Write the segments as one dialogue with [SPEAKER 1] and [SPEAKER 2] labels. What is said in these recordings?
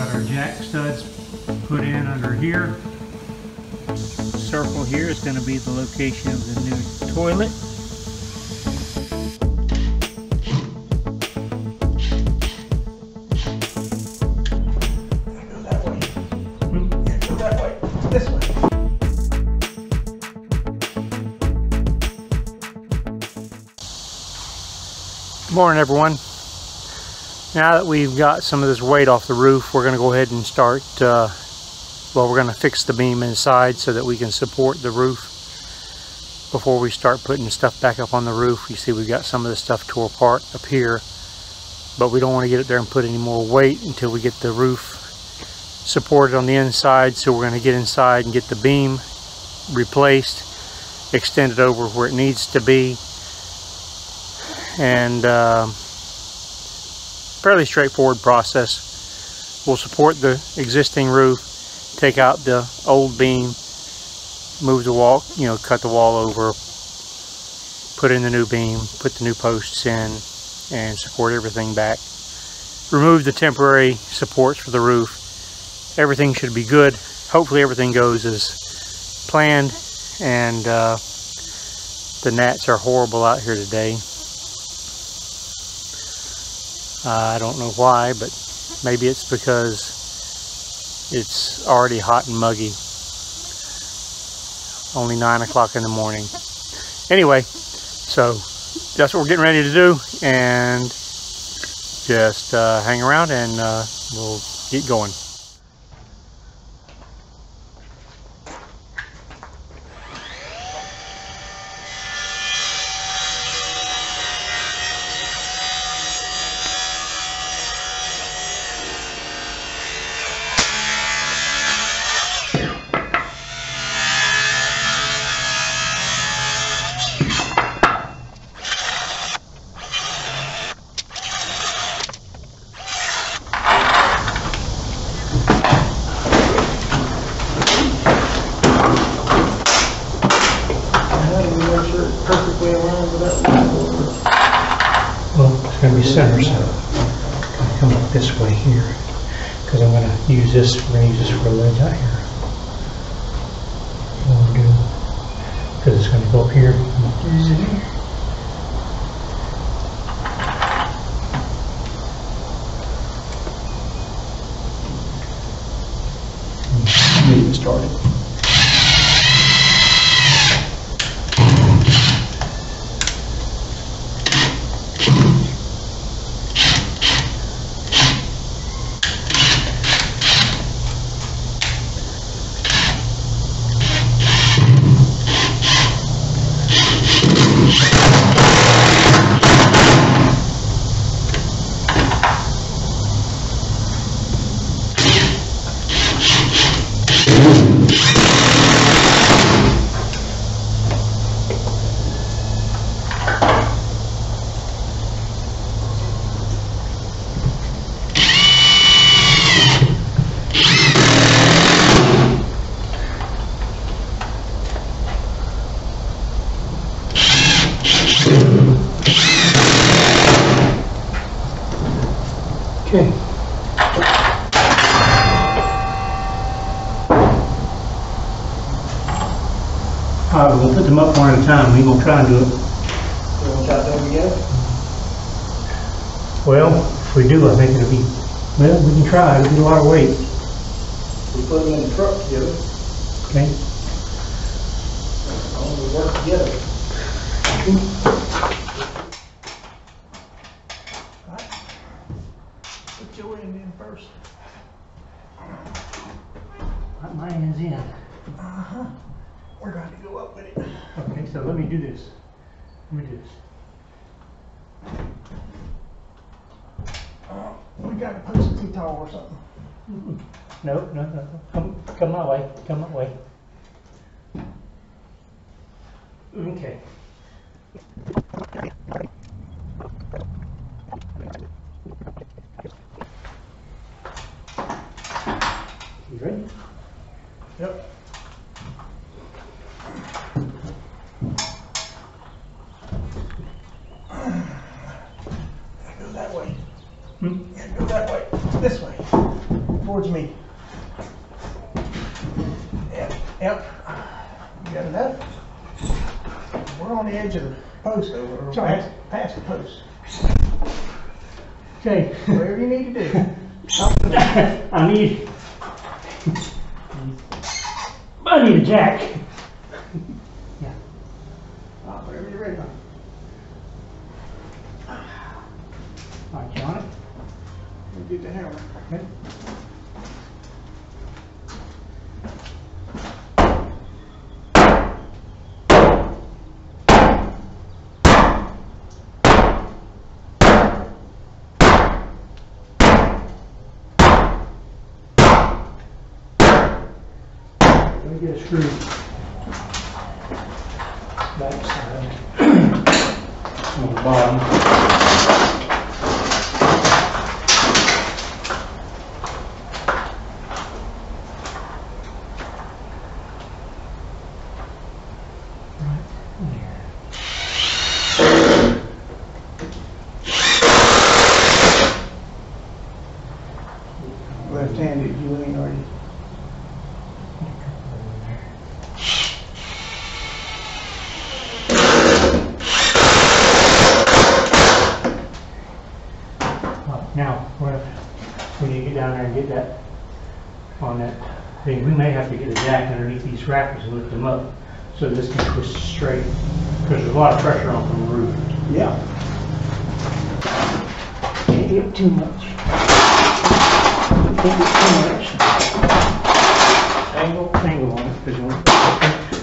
[SPEAKER 1] Got our jack studs put in under here. Circle here is going to be the location of the new toilet.
[SPEAKER 2] Go that way. Yeah, go that way. This way.
[SPEAKER 1] Good morning, everyone. Now that we've got some of this weight off the roof, we're going to go ahead and start, well, we're going to fix the beam inside so that we can support the roof before we start putting stuff back up on the roof. You see we've got some of the stuff tore apart up here, but we don't want to get it there and put any more weight until we get the roof supported on the inside. So we're going to get inside and get the beam replaced, extend it over where it needs to be, and fairly straightforward process. We'll support the existing roof, take out the old beam, move the wall, cut the wall over, put in the new beam, put the new posts in, and support everything back. Remove the temporary supports for the roof. Everything should be good. Hopefully everything goes as planned, and the gnats are horrible out here today. I don't know why, but maybe it's because it's already hot and muggy. Only 9 o'clock in the morning. Anyway, so that's what we're getting ready to do, and just hang around and we'll get going.
[SPEAKER 2] Perfectly aligned with that one.
[SPEAKER 1] Well, it's going to be center, so I'm going to come up this way here, because I'm going to use this. We're going to use this for a ledge out here. Because it's going to go up here. Use it here.
[SPEAKER 2] Get it started.
[SPEAKER 1] Okay. Alright, we'll put them up one at a time. We're going to try and do it.
[SPEAKER 2] You want to try to do it again?
[SPEAKER 1] Well, if we do, I think it'll be, well, we can try. It'll be a lot of weight.
[SPEAKER 2] We put them in the truck together.
[SPEAKER 1] Okay.
[SPEAKER 2] As long as we work together. Right. Put your end in first.
[SPEAKER 1] Right, my hand's in.
[SPEAKER 2] Uh-huh. We're going to go up with it.
[SPEAKER 1] Okay, so let me do this. Let me do this.
[SPEAKER 2] We got to post it too tall or something.
[SPEAKER 1] No. Come my way. Come my way. Okay. You ready?
[SPEAKER 2] Yep. Go that way. Yeah, go that way. This way. towards me. Yep. You got enough? We're on the edge of the post over, past the post.
[SPEAKER 1] Okay.
[SPEAKER 2] Whatever you need to do.
[SPEAKER 1] I need a jack. Yeah.
[SPEAKER 2] Whatever you're ready.
[SPEAKER 1] All right, you on it?
[SPEAKER 2] We'll get the hammer.
[SPEAKER 1] Okay. Let me get a screw back side on the bottom.
[SPEAKER 2] Left-handed, you ain't already.
[SPEAKER 1] Now, when you get down there and get that on that thing, we may have to get a jack underneath these rafters and lift them up so this can twist straight, because there's a lot of pressure on from the roof.
[SPEAKER 2] Yeah.
[SPEAKER 1] Can't get too much. Can't get too much. Angle on it.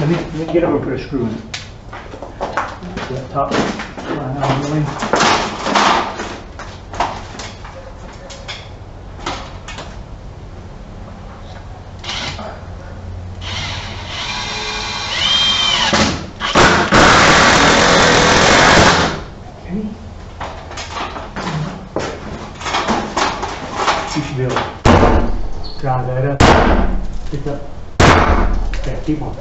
[SPEAKER 1] Let me get over and put a screw in it. That top line out of the way. You should be able to drive that up, pick up. Okay, keep on.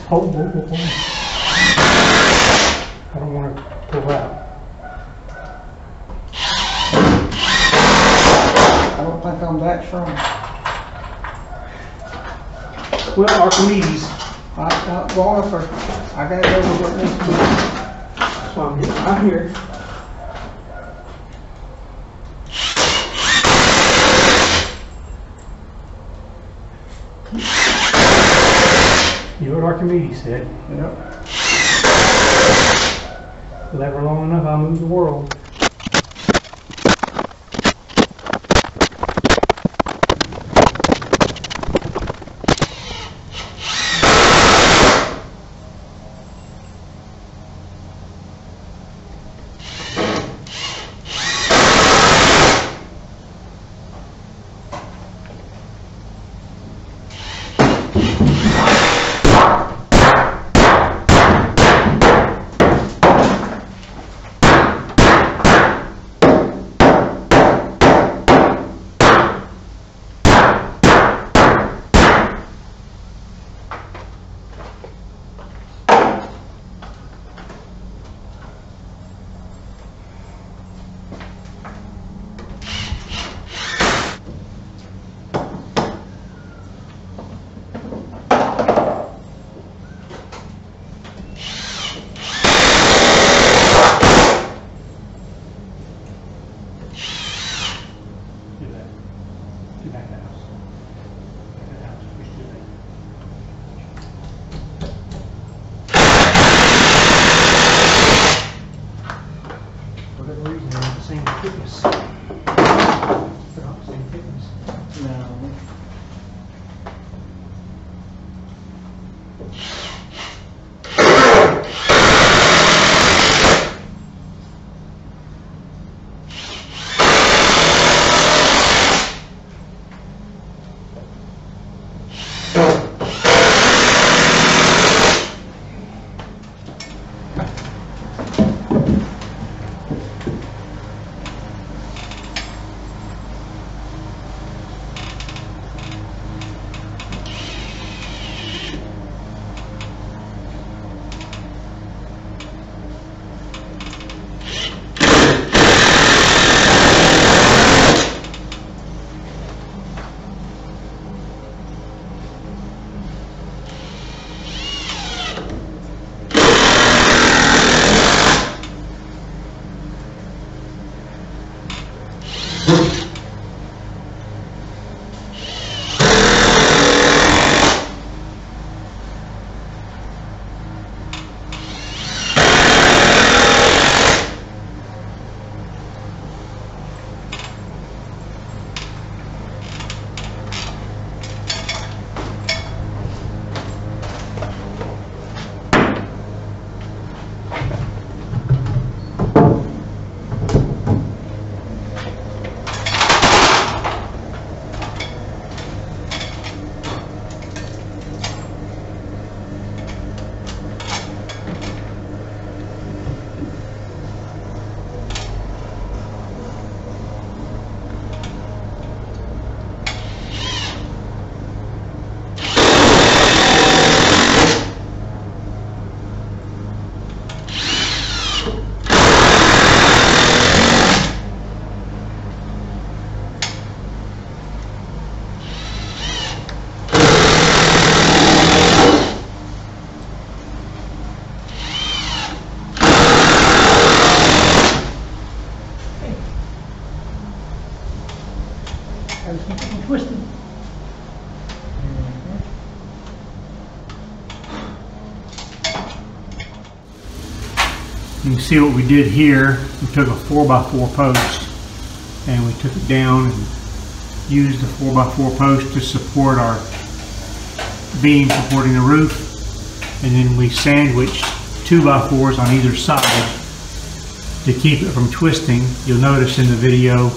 [SPEAKER 1] Hold. I don't want to pull out.
[SPEAKER 2] I don't think I'm that strong.
[SPEAKER 1] Well, Archimedes.
[SPEAKER 2] I'm going first. I gotta go with what needs to be.
[SPEAKER 1] So I'm getting right here. You know what Archimedes said?
[SPEAKER 2] Yep.
[SPEAKER 1] Lever long enough, I'll move the world.
[SPEAKER 2] Gotta keep it twisted.
[SPEAKER 1] You can see what we did here. We took a 4x4 post and we took it down and used the 4x4 post to support our beam supporting the roof, and then we sandwiched 2x4s on either side to keep it from twisting. You'll notice in the video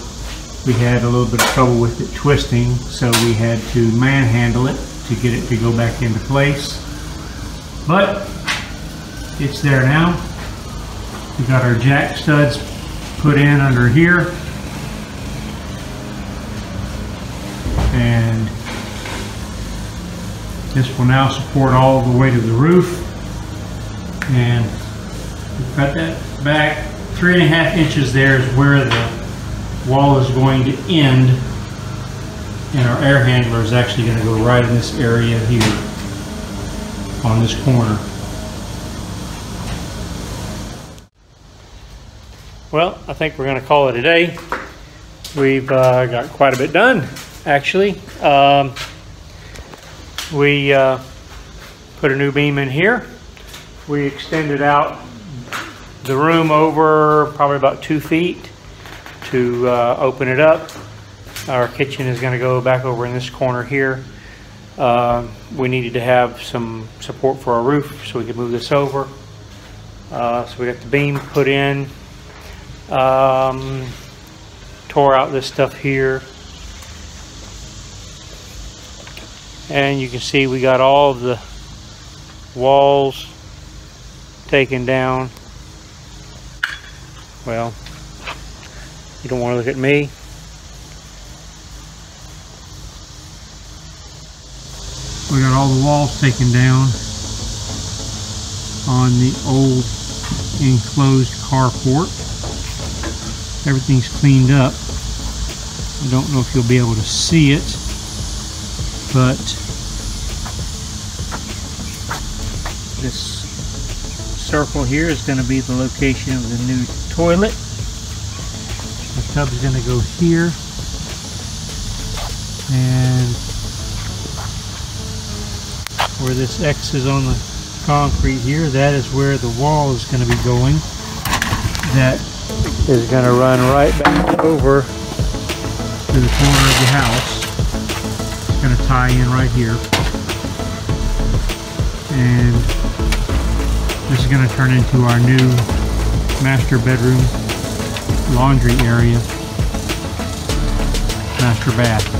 [SPEAKER 1] we had a little bit of trouble with it twisting, so we had to manhandle it to get it to go back into place. But it's there now. We got our jack studs put in under here, and this will now support all the way to the roof. And we cut that back 3.5 inches. There is where the wall is going to end, and our air handler is actually going to go right in this area here on this corner. Well, I think we're going to call it a day. We've got quite a bit done, actually. We put a new beam in here. We extended out the room over probably about 2 feet to open it up. Our kitchen is going to go back over in this corner here. We needed to have some support for our roof so we could move this over. So we got the beam put in. Tore out this stuff here, and you can see we got all of the walls taken down. Well, you don't want to look at me. We got all the walls taken down on the old enclosed carport. Everything's cleaned up. I don't know if you'll be able to see it, but this circle here is going to be the location of the new toilet. The tub's going to go here, and where this X is on the concrete here, that is where the wall is going to be going. That is going to run right back over to the corner of the house. It's going to tie in right here, and this is going to turn into our new master bedroom, laundry area, master bath.